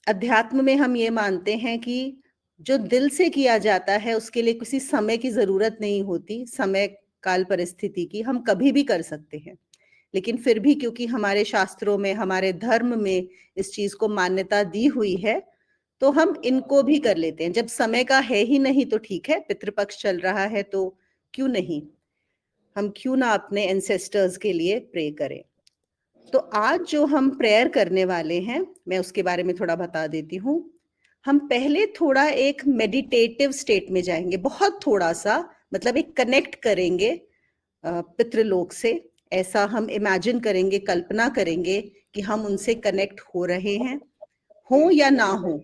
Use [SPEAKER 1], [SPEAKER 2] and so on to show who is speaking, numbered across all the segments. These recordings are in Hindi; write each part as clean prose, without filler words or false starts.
[SPEAKER 1] अध्यात्म में हम ये मानते हैं कि जो दिल से किया जाता है उसके लिए किसी समय की जरूरत नहीं होती, समय काल परिस्थिति की, हम कभी भी कर सकते हैं। लेकिन फिर भी क्योंकि हमारे शास्त्रों में, हमारे धर्म में इस चीज को मान्यता दी हुई है, तो हम इनको भी कर लेते हैं। जब समय का है ही नहीं तो ठीक है, पितृपक्ष चल रहा है तो क्यों नहीं, हम क्यों ना अपने एंसेस्टर्स के लिए प्रे करें। तो आज जो हम प्रेयर करने वाले हैं, मैं उसके बारे में थोड़ा बता देती हूँ। हम पहले थोड़ा एक मेडिटेटिव स्टेट में जाएंगे, बहुत थोड़ा सा, मतलब एक कनेक्ट करेंगे पितृलोक से। ऐसा हम इमेजिन करेंगे, कल्पना करेंगे कि हम उनसे कनेक्ट हो रहे हैं, हो या ना हो।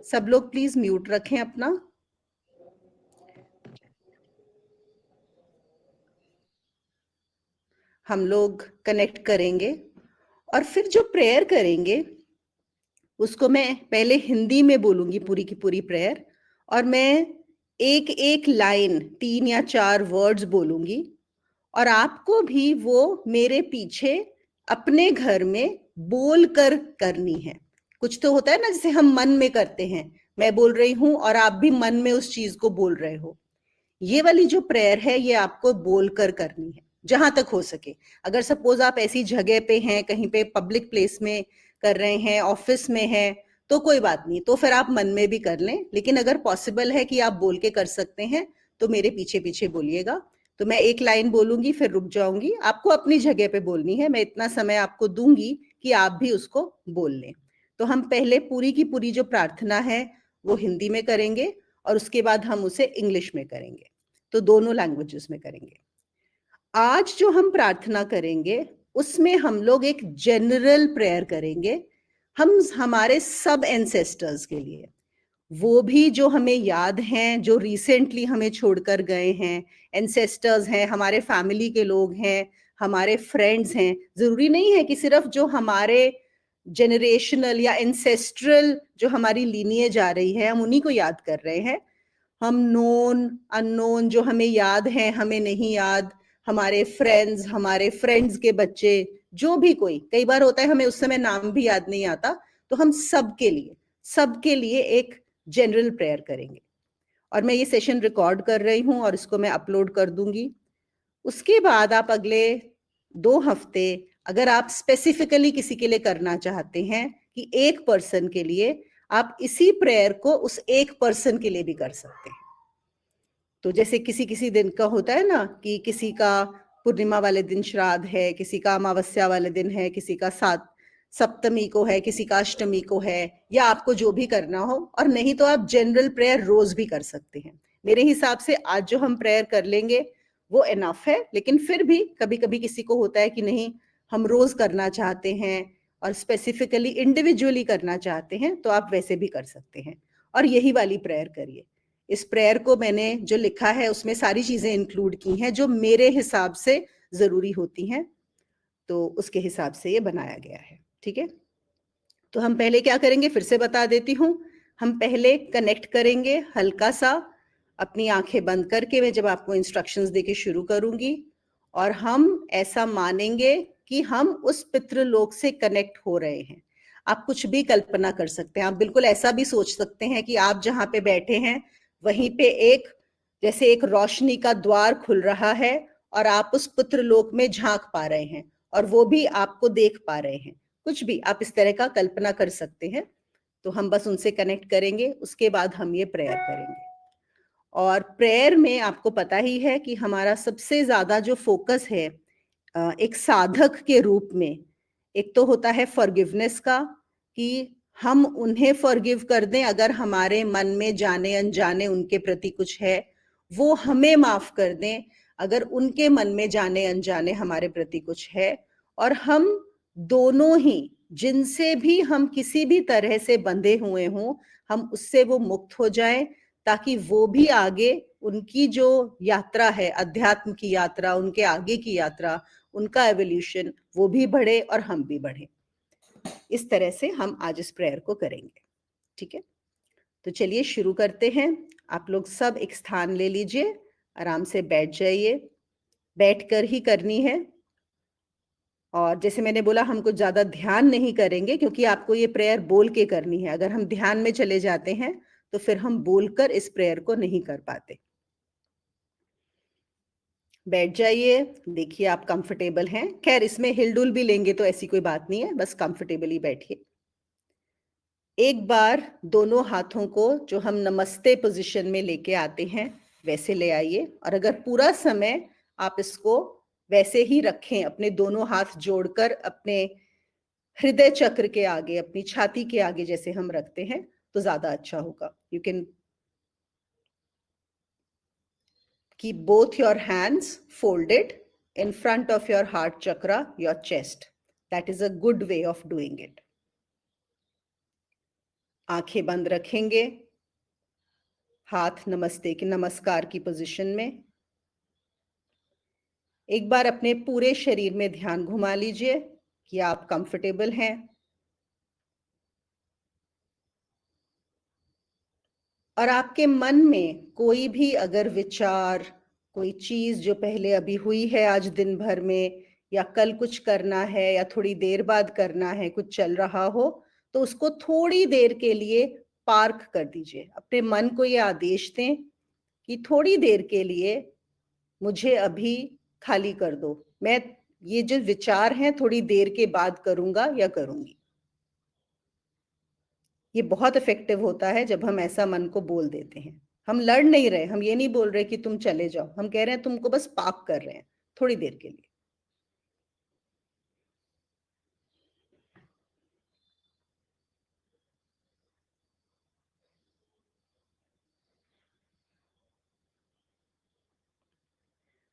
[SPEAKER 1] सब लोग प्लीज म्यूट रखें अपना। हम लोग कनेक्ट करेंगे और फिर जो प्रेयर करेंगे उसको मैं पहले हिंदी में बोलूंगी, पूरी की पूरी प्रेयर, और मैं एक एक लाइन, 3 या 4 वर्ड्स बोलूंगी, और आपको भी वो मेरे पीछे अपने घर में बोल कर करनी है। कुछ तो होता है ना, जैसे हम मन में करते हैं, मैं बोल रही हूं और आप भी मन में उस चीज को बोल रहे हो। ये वाली जो प्रेयर है ये आपको बोलकर करनी है जहां तक हो सके। अगर सपोज आप ऐसी जगह पे हैं, कहीं पे पब्लिक प्लेस में कर रहे हैं, ऑफिस में हैं, तो कोई बात नहीं, तो फिर आप मन में भी कर लें। लेकिन अगर पॉसिबल है कि आप बोल के कर सकते हैं तो मेरे पीछे पीछे बोलिएगा। तो मैं एक लाइन बोलूंगी, फिर रुक जाऊंगी, आपको अपनी जगह पे बोलनी है। मैं इतना समय आपको दूंगी कि आप भी उसको बोल लें। तो हम पहले पूरी की पूरी जो प्रार्थना है वो हिंदी में करेंगे और उसके बाद हम उसे इंग्लिश में करेंगे। तो दोनों लैंग्वेजेस में करेंगे। आज जो हम प्रार्थना करेंगे उसमें हम लोग एक जनरल प्रेयर करेंगे, हम हमारे सब एंसेस्टर्स के लिए, वो भी जो हमें याद हैं, जो रिसेंटली हमें छोड़कर गए हैं। एंसेस्टर्स हैं, हमारे फैमिली के लोग हैं, हमारे फ्रेंड्स हैं। जरूरी नहीं है कि सिर्फ जो हमारे जनरेशनल या एंसेस्ट्रल जो हमारी लीनिएज आ रही है हम उन्हीं को याद कर रहे हैं। हम नोन अननोन जो हमें याद है, हमें नहीं याद, हमारे फ्रेंड्स, हमारे फ्रेंड्स के बच्चे, जो भी कोई, कई बार होता है हमें उस समय नाम भी याद नहीं आता, तो हम सबके लिए एक जनरल प्रेयर करेंगे। और मैं ये सेशन रिकॉर्ड कर रही हूँ और इसको मैं अपलोड कर दूंगी। उसके बाद आप अगले 2 हफ्ते, अगर आप स्पेसिफिकली किसी के लिए करना चाहते हैं कि एक पर्सन के लिए, आप इसी प्रेयर को उस एक पर्सन के लिए भी कर सकते हैं। तो जैसे किसी किसी दिन का होता है ना कि किसी का पूर्णिमा वाले दिन श्राद्ध है, किसी का अमावस्या वाले दिन है, किसी का सात सप्तमी को है, किसी का अष्टमी को है, या आपको जो भी करना हो। और नहीं तो आप जनरल प्रेयर रोज भी कर सकते हैं। मेरे हिसाब से आज जो हम प्रेयर कर लेंगे वो इनफ है। लेकिन फिर भी कभी कभी किसी को होता है कि नहीं, हम रोज करना चाहते हैं और स्पेसिफिकली इंडिविजुअली करना चाहते हैं, तो आप वैसे भी कर सकते हैं और यही वाली प्रेयर करिए। इस प्रेयर को मैंने जो लिखा है उसमें सारी चीजें इंक्लूड की हैं जो मेरे हिसाब से जरूरी होती हैं, तो उसके हिसाब से ये बनाया गया है। ठीक है, तो हम पहले क्या करेंगे फिर से बता देती हूँ। हम पहले कनेक्ट करेंगे हल्का सा, अपनी आंखें बंद करके, मैं जब आपको इंस्ट्रक्शंस देके शुरू करूंगी, और हम ऐसा मानेंगे कि हम उस पितृलोक से कनेक्ट हो रहे हैं। आप कुछ भी कल्पना कर सकते हैं, आप बिल्कुल ऐसा भी सोच सकते हैं कि आप जहां पे बैठे हैं वहीं पे एक, जैसे एक रोशनी का द्वार खुल रहा है और आप उस पितृलोक में झांक पा रहे हैं और वो भी आपको देख पा रहे हैं। कुछ भी आप इस तरह का कल्पना कर सकते हैं। तो हम बस उनसे कनेक्ट करेंगे, उसके बाद हम ये प्रेयर करेंगे। और प्रेयर में आपको पता ही है कि हमारा सबसे ज्यादा जो फोकस है एक साधक के रूप में, एक तो होता है फॉरगिवनेस का, कि हम उन्हें फॉरगिव कर दें अगर हमारे मन में जाने अनजाने उनके प्रति कुछ है, वो हमें माफ कर दें अगर उनके मन में जाने अनजाने हमारे प्रति कुछ है। और हम दोनों ही, जिनसे भी हम किसी भी तरह से बंधे हुए हों, हम उससे वो मुक्त हो जाएं, ताकि वो भी आगे उनकी जो यात्रा है, अध्यात्म की यात्रा, उनके आगे की यात्रा, उनका एवोल्यूशन, वो भी बढ़े और हम भी बढ़े। इस तरह से हम आज इस प्रेयर को करेंगे। ठीक है, तो चलिए शुरू करते हैं। आप लोग सब एक स्थान ले लीजिए, आराम से बैठ जाइए, बैठकर ही करनी है। और जैसे मैंने बोला हम कुछ ज़्यादा ध्यान नहीं करेंगे क्योंकि आपको ये प्रेयर बोल के करनी है। अगर हम ध्यान में चले जाते हैं, तो फिर हम बोलकर इस प्रेयर को नहीं कर पाते। बैठ जाइए, देखिए आप कंफर्टेबल हैं। खैर इसमें हिल-डुल भी लेंगे तो ऐसी कोई बात नहीं है, बस कंफर्टेबली बैठिए। एक बार दोनों हाथों को जो हम नमस्ते पोज़ीशन में लेके आते हैं, वैसे ले आइए और अगर पूरा समय आप इसको वैसे ही रखें, अपने दोनों हाथ जोड़कर अपने हृदय चक्र के आगे, अपनी छाती के आगे जैसे हम रखते हैं, तो ज़्यादा अच्छा होगा। You can keep both your hands folded in front of your heart chakra, your chest. That is a good way of doing it. आंखें बंद रखेंगे, हाथ नमस्ते की नमस्कार की पोजीशन में। एक बार अपने पूरे शरीर में ध्यान घुमा लीजिए कि आप कंफर्टेबल हैं। और आपके मन में कोई भी अगर विचार, कोई चीज़ जो पहले अभी हुई है आज दिन भर में या कल कुछ करना है या थोड़ी देर बाद करना है, कुछ चल रहा हो, तो उसको थोड़ी देर के लिए पार्क कर दीजिए। अपने मन को ये आदेश दें कि थोड़ी देर के लिए मुझे अभी खाली कर दो। मैं ये जो विचार हैं थोड़ी देर के बाद करूँगा या करूँगी। ये बहुत इफ़ेक्टिव होता है जब हम ऐसा मन को बोल देते हैं। हम लड़ नहीं रहे, हम ये नहीं बोल रहे कि तुम चले जाओ, हम कह रहे हैं तुमको बस पार्क कर रहे हैं, थोड़ी देर के लिए।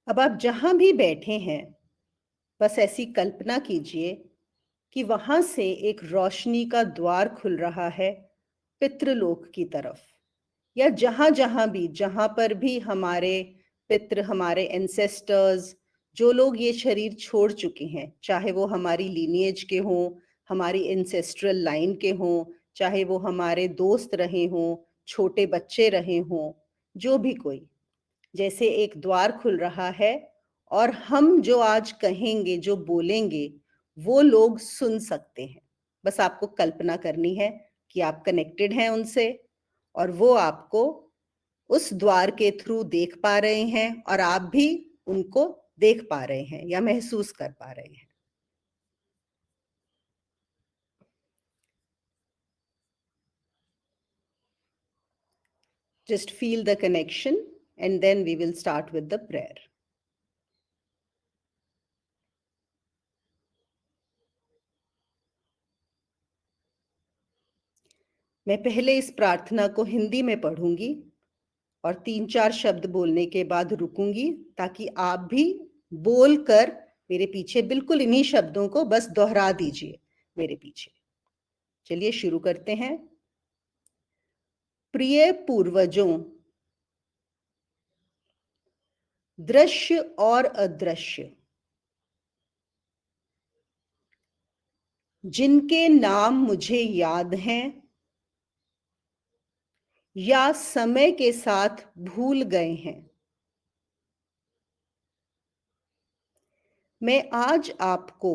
[SPEAKER 1] अब आप जहाँ भी बैठे हैं, बस ऐसी कल्पना कीजिए कि वहाँ से एक रोशनी का द्वार खुल रहा है पितृलोक की तरफ या जहाँ-जहाँ भी, जहाँ पर भी हमारे पितृ, हमारे एंसेस्टर्स, जो लोग ये शरीर छोड़ चुके हैं, चाहे वो हमारी लीनिएज के हों, हमारी एंसेस्ट्रल लाइन के हों, चाहे वो हमारे दोस्त रहे हों, छोटे बच्चे रहे हों, जो भी कोई। जैसे एक द्वार खुल रहा है और हम जो आज कहेंगे, जो बोलेंगे, वो लोग सुन सकते हैं। बस आपको कल्पना करनी है कि आप कनेक्टेड हैं उनसे और वो आपको उस द्वार के थ्रू देख पा रहे हैं और आप भी उनको देख पा रहे हैं या महसूस कर पा रहे हैं। Just feel the connection and then we will start with the prayer. मैं पहले इस प्रार्थना को हिंदी में पढ़ूंगी और 3-4 शब्द बोलने के बाद रुकूंगी ताकि आप भी बोलकर मेरे पीछे बिल्कुल इन्हीं शब्दों को बस दोहरा दीजिए मेरे पीछे। चलिए शुरू करते हैं। प्रिय पूर्वजों, दृश्य और अदृश्य, जिनके नाम मुझे याद हैं या समय के साथ भूल गए हैं, मैं आज आपको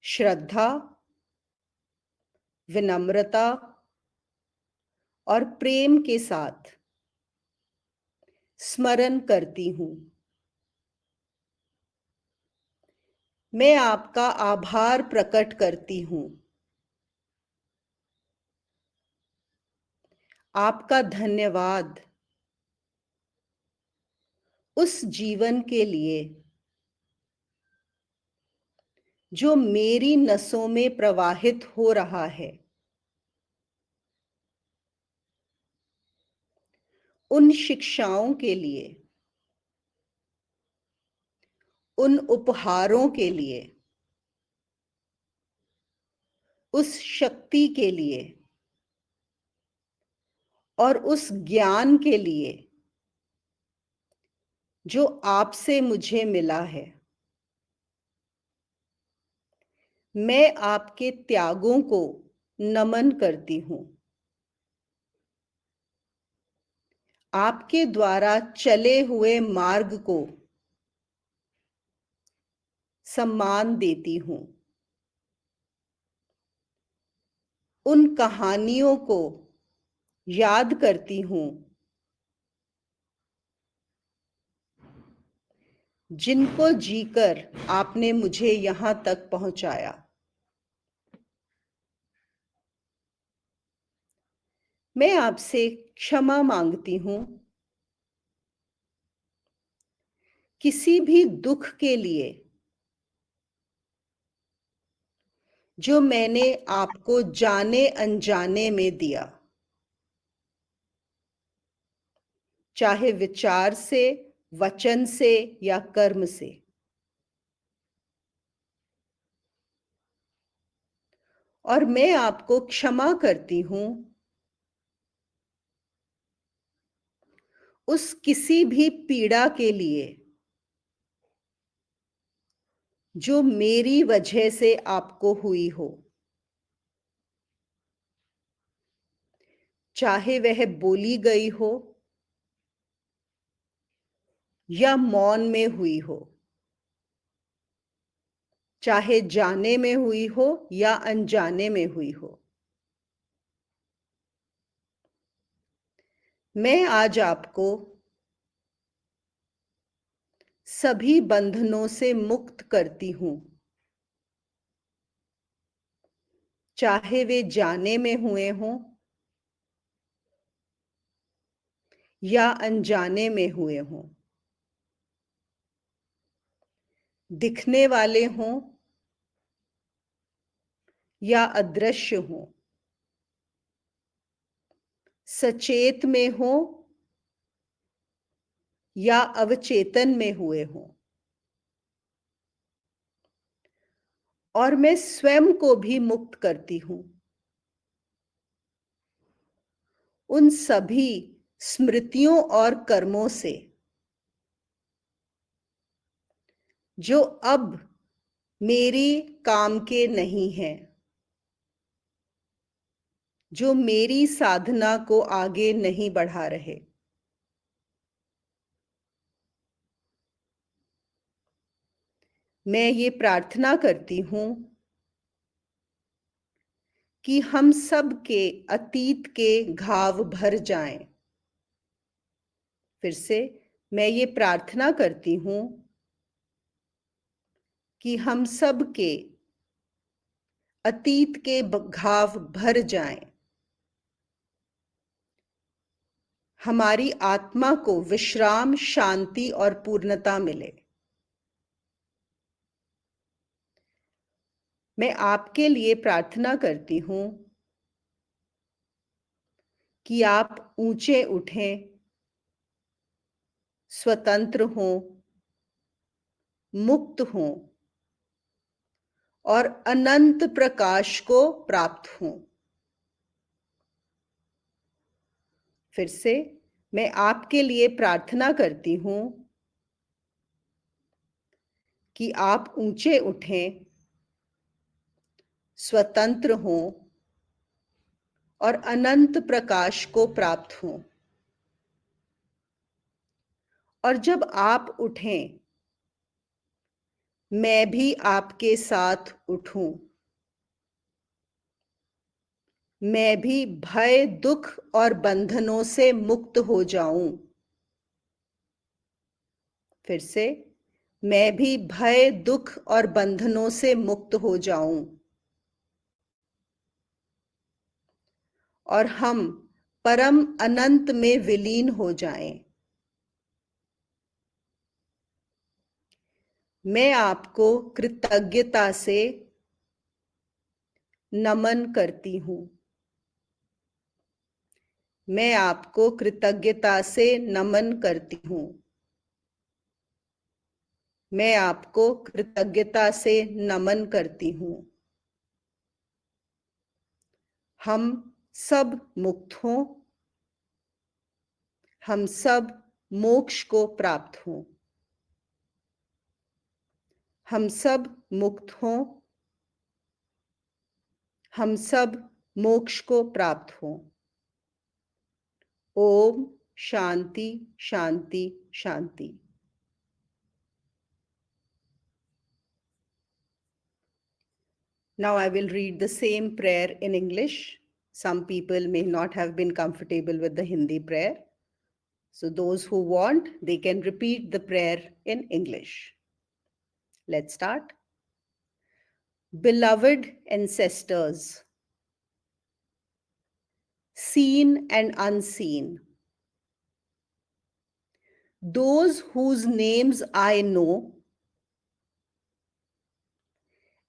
[SPEAKER 1] श्रद्धा, विनम्रता और प्रेम के साथ स्मरण करती हूँ। मैं आपका आभार प्रकट करती हूँ। आपका धन्यवाद उस जीवन के लिए जो मेरी नसों में प्रवाहित हो रहा है, उन शिक्षाओं के लिए, उन उपहारों के लिए, उस शक्ति के लिए और उस ज्ञान के लिए जो आपसे मुझे मिला है। मैं आपके त्यागों को नमन करती हूँ। आपके द्वारा चले हुए मार्ग को सम्मान देती हूँ। उन कहानियों को याद करती हूँ जिनको जीकर आपने मुझे यहाँ तक पहुँचाया। मैं आपसे क्षमा मांगती हूँ किसी भी दुख के लिए जो मैंने आपको जाने अनजाने में दिया, चाहे विचार से, वचन से या कर्म से। और मैं आपको क्षमा करती हूँ उस किसी भी पीड़ा के लिए जो मेरी वजह से आपको हुई हो, चाहे वह बोली गई हो या मौन में हुई हो, चाहे जाने में हुई हो या अनजाने में हुई हो। मैं आज आपको सभी बंधनों से मुक्त करती हूँ, चाहे वे जाने में हुए हों या अनजाने में हुए हों, दिखने वाले हों या अदृश्य हों, सचेत में हों या अवचेतन में हुए हों। और मैं स्वयं को भी मुक्त करती हूँ उन सभी स्मृतियों और कर्मों से जो अब मेरी काम के नहीं हैं, जो मेरी साधना को आगे नहीं बढ़ा रहे। मैं ये प्रार्थना करती हूँ कि हम सब के अतीत के घाव भर जाएं। फिर से मैं ये प्रार्थना करती हूँ कि हम सब के अतीत के घाव भर जाएं, हमारी आत्मा को विश्राम, शांति और पूर्णता मिले। मैं आपके लिए प्रार्थना करती हूँ कि आप ऊंचे उठें, स्वतंत्र हों, मुक्त हों और अनंत प्रकाश को प्राप्त हों। फिर से मैं आपके लिए प्रार्थना करती हूँ कि आप ऊंचे उठें, स्वतंत्र हों और अनंत प्रकाश को प्राप्त हों। और जब आप उठें, मैं भी आपके साथ उठूं। मैं भी भय, दुख और बंधनों से मुक्त हो जाऊं। फिर से मैं भी भय, दुख और बंधनों से मुक्त हो जाऊं और हम परम अनंत में विलीन हो जाएं। मैं आपको कृतज्ञता से नमन करती हूँ। मैं आपको कृतज्ञता से नमन करती हूँ। मैं आपको कृतज्ञता से नमन करती हूँ। हम सब मुक्त हों, हम सब मोक्ष को प्राप्त हों। हम सब मुक्त हों, हम सब मोक्ष को प्राप्त हों। ओम शांति शांति शांति। Now I will read the same prayer in English. Some people may not have been comfortable with the Hindi prayer. So those who want, they can repeat the prayer in English. Let's start. Beloved ancestors, seen and unseen, those whose names I know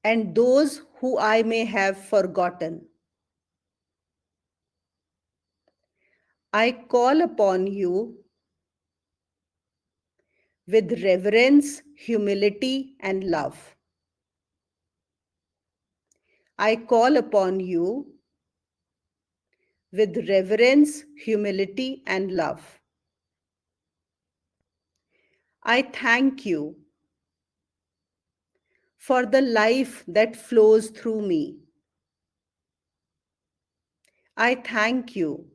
[SPEAKER 1] and those who I may have forgotten, I call upon you with reverence, humility, and love. I call upon you with reverence, humility, and love. I thank you for the life that flows through me. I thank you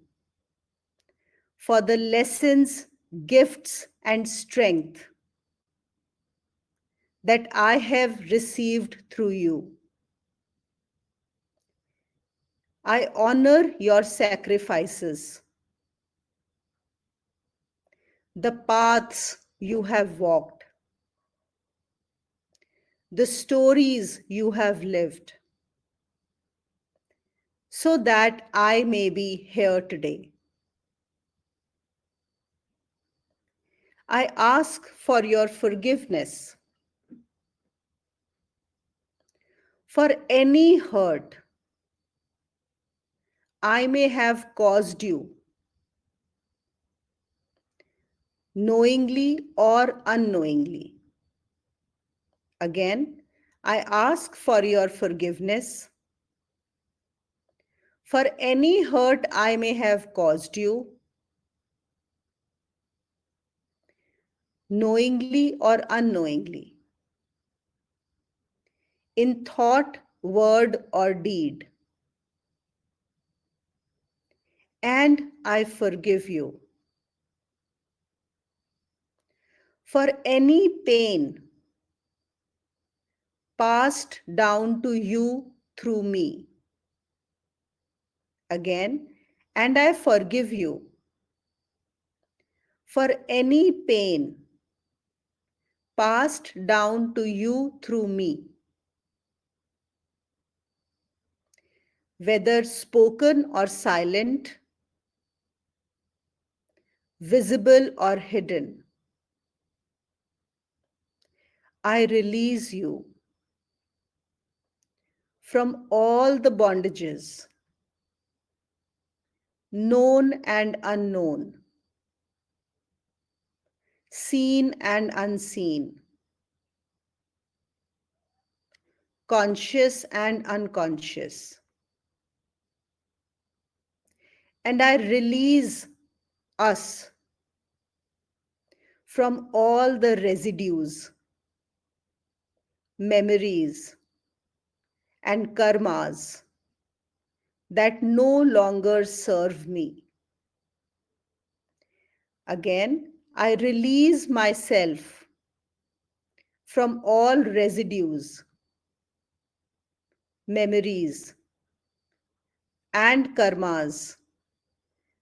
[SPEAKER 1] for the lessons, gifts, and strength that I have received through you. I honor your sacrifices, the paths you have walked, the stories you have lived, so that I may be here today. I ask for your forgiveness for any hurt I may have caused you, knowingly or unknowingly. Again, I ask for your forgiveness for any hurt I may have caused you, knowingly or unknowingly, in thought, word, or deed. And I forgive you for any pain passed down to you through me. Again, and I forgive you for any pain passed down to you through me, whether spoken or silent, visible or hidden. I release you from all the bondages, known and unknown, seen and unseen, conscious and unconscious. And I release us from all the residues, memories, and karmas that no longer serve me. Again, I release myself from all residues, memories, and karmas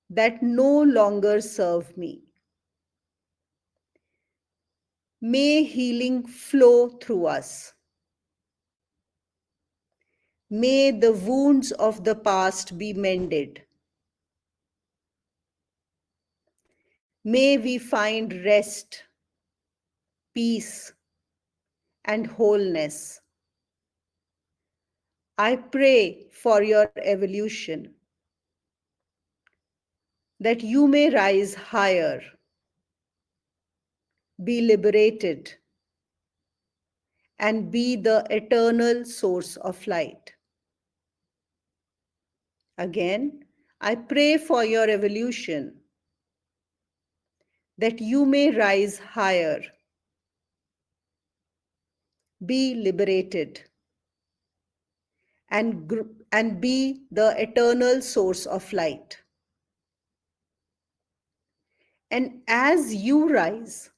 [SPEAKER 1] that no longer serve me. May healing flow through us. May the wounds of the past be mended. May we find rest, peace, and wholeness. I pray for your evolution, that you may rise higher, be liberated, and be the eternal source of light. Again, I pray for your evolution, that you may rise higher, be liberated, and be the eternal source of light. And as you rise,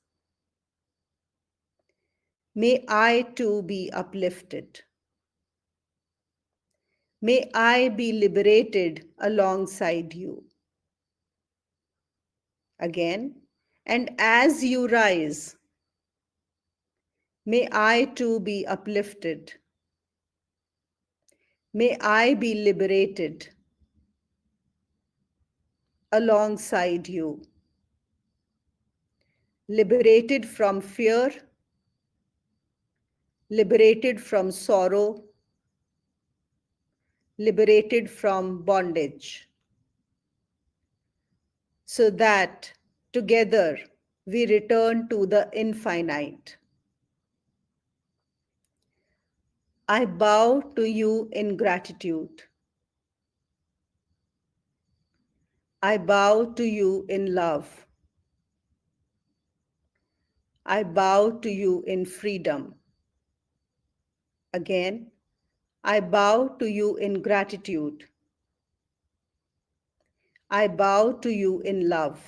[SPEAKER 1] may I too be uplifted. May I be liberated alongside you. Again, and as you rise, may I too be uplifted. May I be liberated alongside you. Liberated from fear, liberated from sorrow, liberated from bondage, so that together we return to the infinite. I bow to you in gratitude. I bow to you in love. I bow to you in freedom. Again, I bow to you in gratitude. I bow to you in love.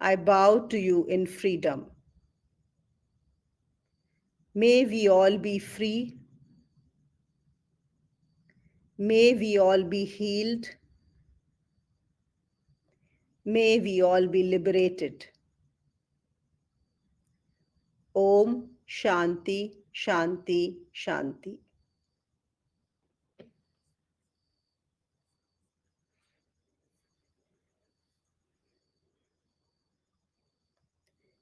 [SPEAKER 1] I bow to you in freedom. May we all be free. May we all be healed. May we all be liberated. Om Shanti, Shanti, Shanti.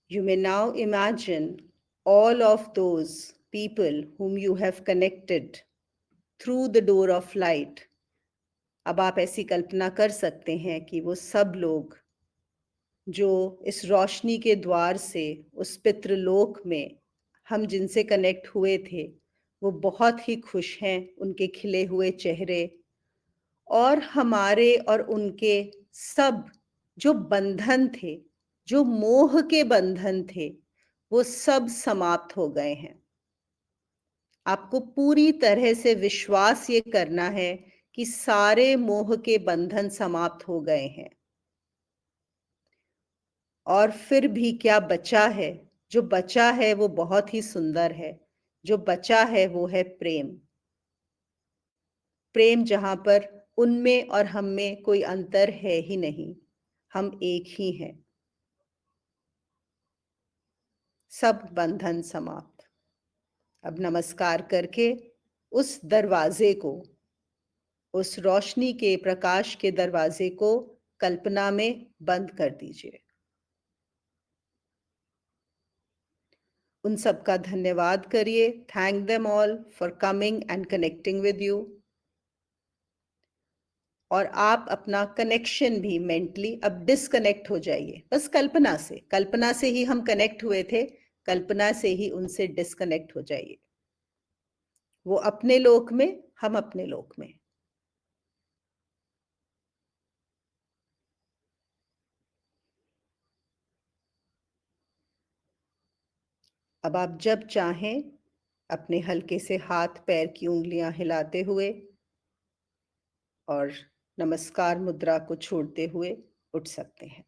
[SPEAKER 1] You may now imagine all of those people whom you have connected through the door of light. अब आप ऐसी कल्पना कर सकते हैं कि वो सब लोग जो इस रोशनी के द्वार से उस पितृलोक में हम जिनसे कनेक्ट हुए थे, वो बहुत ही खुश हैं, उनके खिले हुए चेहरे, और हमारे और उनके सब जो बंधन थे, जो मोह के बंधन थे, वो सब समाप्त हो गए हैं। आपको पूरी तरह से विश्वास ये करना है कि सारे मोह के बंधन समाप्त हो गए हैं। और फिर भी क्या बचा है? जो बचा है वो बहुत ही सुंदर है। जो बचा है वो है प्रेम। प्रेम जहाँ पर उनमें और हम में कोई अंतर है ही नहीं, हम एक ही हैं। सब बंधन समाप्त। अब नमस्कार करके उस दरवाजे को, उस रोशनी के प्रकाश के दरवाजे को कल्पना में बंद कर दीजिए। उन सब का धन्यवाद करिए। Thank them all for coming and connecting with you. और आप अपना कनेक्शन भी मेंटली अब डिस्कनेक्ट हो जाइए। बस कल्पना से ही हम कनेक्ट हुए थे, कल्पना से ही उनसे डिस्कनेक्ट हो जाइए। वो अपने लोक में, हम अपने लोक में। अब आप जब चाहें अपने हल्के से हाथ पैर की उंगलियां हिलाते हुए और नमस्कार मुद्रा को छोड़ते हुए उठ सकते हैं।